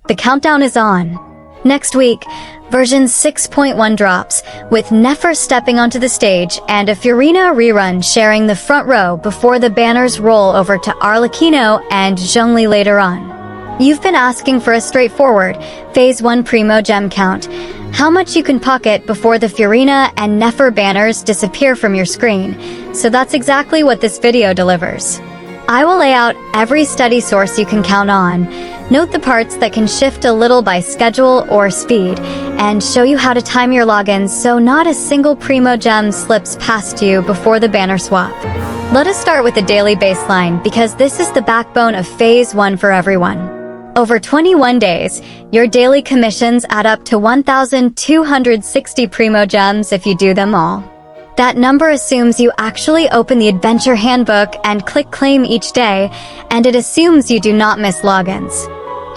The countdown is on. Next week, version 6.1 drops, with Nefer stepping onto the stage and a Furina rerun sharing the front row before the banners roll over to Arlecchino and Zhongli later on. You've been asking for a straightforward Phase 1 Primogem count, how much you can pocket before the Furina and Nefer banners disappear from your screen, so that's exactly what this video delivers. I will lay out every study source you can count on, note the parts that can shift a little by schedule or speed, and show you how to time your logins so not a single Primogem slips past you before the banner swap. Let us start with the daily baseline because this is the backbone of Phase 1 for everyone. Over 21 days, your daily commissions add up to 1,260 Primogems if you do them all. That number assumes you actually open the adventure handbook and click claim each day, and it assumes you do not miss logins.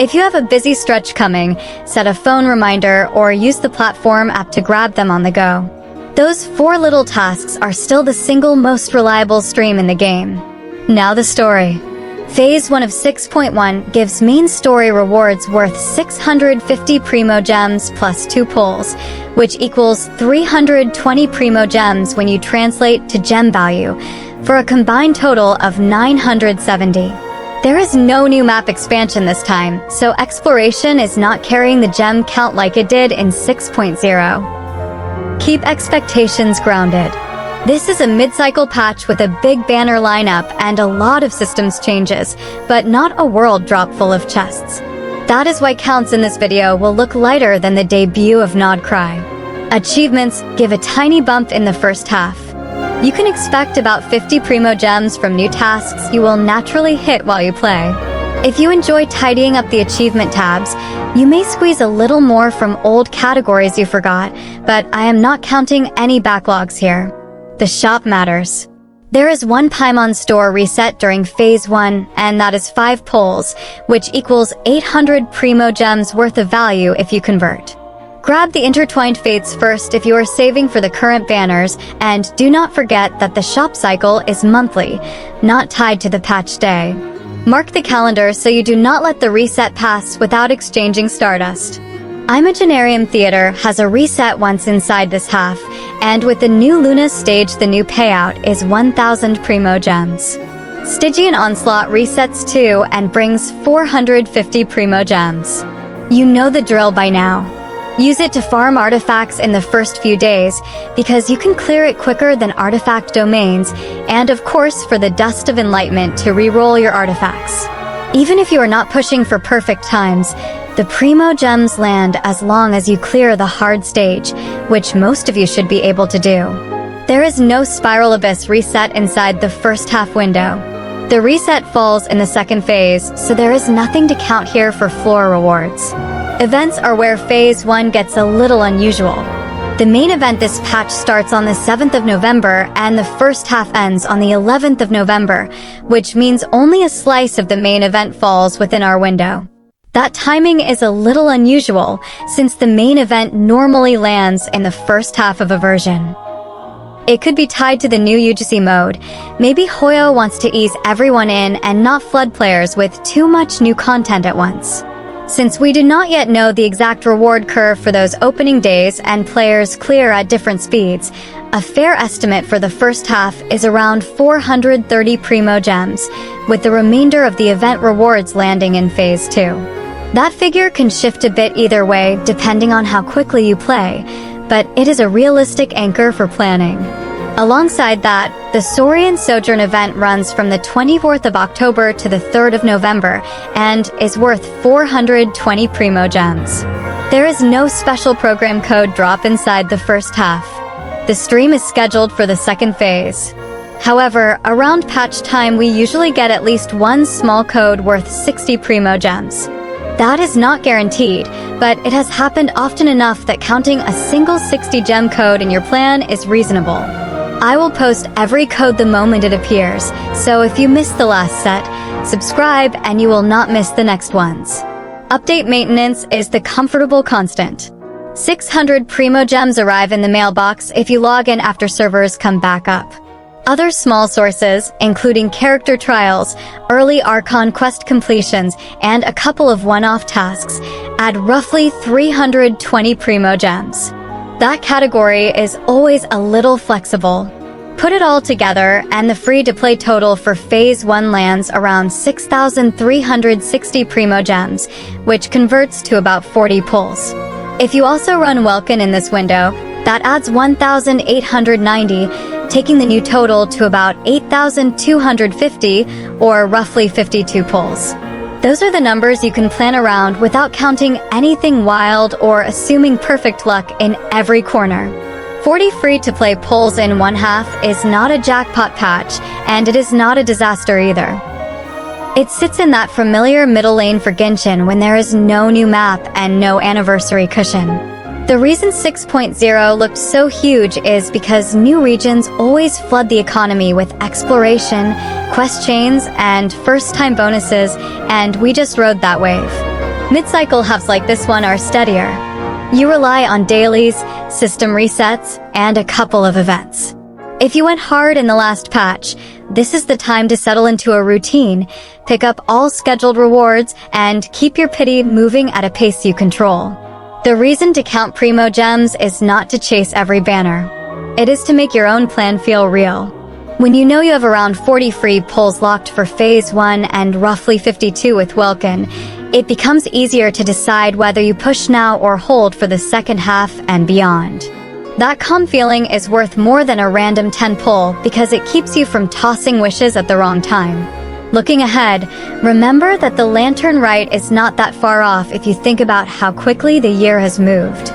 If you have a busy stretch coming, set a phone reminder or use the platform app to grab them on the go. Those 4 little tasks are still the single most reliable stream in the game. Now the story. Phase 1 of 6.1 gives main story rewards worth 650 Primogems plus 2 pulls, which equals 320 Primogems when you translate to gem value, for a combined total of 970. There is no new map expansion this time, so exploration is not carrying the gem count like it did in 6.0. Keep expectations grounded. This is a mid-cycle patch with a big banner lineup and a lot of systems changes, but not a world drop full of chests. That is why counts in this video will look lighter than the debut of Nod Cry. Achievements give a tiny bump in the first half. You can expect about 50 Primogems from new tasks you will naturally hit while you play. If you enjoy tidying up the achievement tabs, you may squeeze a little more from old categories you forgot, but I am not counting any backlogs here. The shop matters. There is one Paimon store reset during Phase 1, and that is 5 pulls, which equals 800 Primogems worth of value if you convert. Grab the Intertwined Fates first if you are saving for the current banners, and do not forget that the shop cycle is monthly, not tied to the patch day. Mark the calendar so you do not let the reset pass without exchanging Stardust. Imaginarium Theater has a reset once inside this half, and with the new Luna stage the new payout is 1,000 Primogems. Stygian Onslaught resets too and brings 450 Primogems. You know the drill by now. Use it to farm artifacts in the first few days, because you can clear it quicker than artifact domains, and of course for the Dust of Enlightenment to re-roll your artifacts. Even if you are not pushing for perfect times, the Primogems land as long as you clear the hard stage, which most of you should be able to do. There is no Spiral Abyss reset inside the first half window. The reset falls in the second phase, so there is nothing to count here for floor rewards. Events are where Phase 1 gets a little unusual. The main event this patch starts on the 7th of November and the first half ends on the 11th of November, which means only a slice of the main event falls within our window. That timing is a little unusual, since the main event normally lands in the first half of a version. It could be tied to the new UGC mode. Maybe Hoyo wants to ease everyone in and not flood players with too much new content at once. Since we do not yet know the exact reward curve for those opening days and players clear at different speeds, a fair estimate for the first half is around 430 Primogems, with the remainder of the event rewards landing in Phase 2. That figure can shift a bit either way depending on how quickly you play, but it is a realistic anchor for planning. Alongside that, the Saurian Sojourn event runs from the 24th of October to the 3rd of November and is worth 420 Primogems. There is no special program code drop inside the first half. The stream is scheduled for the second phase. However, around patch time we usually get at least one small code worth 60 Primogems. That is not guaranteed, but it has happened often enough that counting a single 60 gem code in your plan is reasonable. I will post every code the moment it appears, so if you missed the last set, subscribe and you will not miss the next ones. Update maintenance is the comfortable constant. 600 Primogems arrive in the mailbox if you log in after servers come back up. Other small sources, including character trials, early Archon quest completions, and a couple of one-off tasks, add roughly 320 Primogems. That category is always a little flexible. Put it all together, and the free-to-play total for Phase 1 lands around 6,360 Primogems, which converts to about 40 pulls. If you also run Welkin in this window, that adds 1,890, taking the new total to about 8,250, or roughly 52 pulls. Those are the numbers you can plan around without counting anything wild or assuming perfect luck in every corner. 40 free-to-play pulls in one half is not a jackpot patch, and it is not a disaster either. It sits in that familiar middle lane for Genshin when there is no new map and no anniversary cushion. The reason 6.0 looked so huge is because new regions always flood the economy with exploration, quest chains, and first-time bonuses, and we just rode that wave. Mid-cycle hubs like this one are steadier. You rely on dailies, system resets, and a couple of events. If you went hard in the last patch, this is the time to settle into a routine, pick up all scheduled rewards, and keep your pity moving at a pace you control. The reason to count Primogems is not to chase every banner. It is to make your own plan feel real. When you know you have around 40 free pulls locked for Phase 1 and roughly 52 with Welkin, it becomes easier to decide whether you push now or hold for the second half and beyond. That calm feeling is worth more than a random 10 pull because it keeps you from tossing wishes at the wrong time. Looking ahead, remember that the lantern right is not that far off if you think about how quickly the year has moved.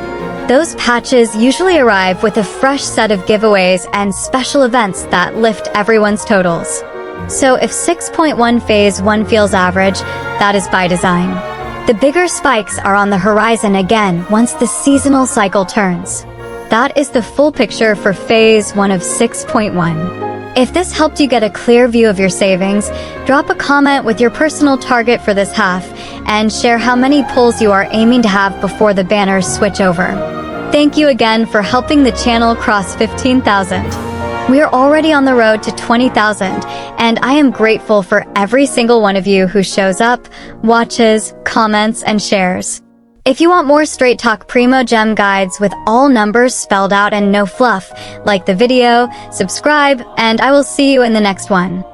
Those patches usually arrive with a fresh set of giveaways and special events that lift everyone's totals. So if 6.1 Phase 1 feels average, that is by design. The bigger spikes are on the horizon again once the seasonal cycle turns. That is the full picture for Phase 1 of 6.1. If this helped you get a clear view of your savings, drop a comment with your personal target for this half, and share how many pulls you are aiming to have before the banners switch over. Thank you again for helping the channel cross 15,000. We are already on the road to 20,000, and I am grateful for every single one of you who shows up, watches, comments, and shares. If you want more straight talk Primogem guides with all numbers spelled out and no fluff, like the video, subscribe, and I will see you in the next one.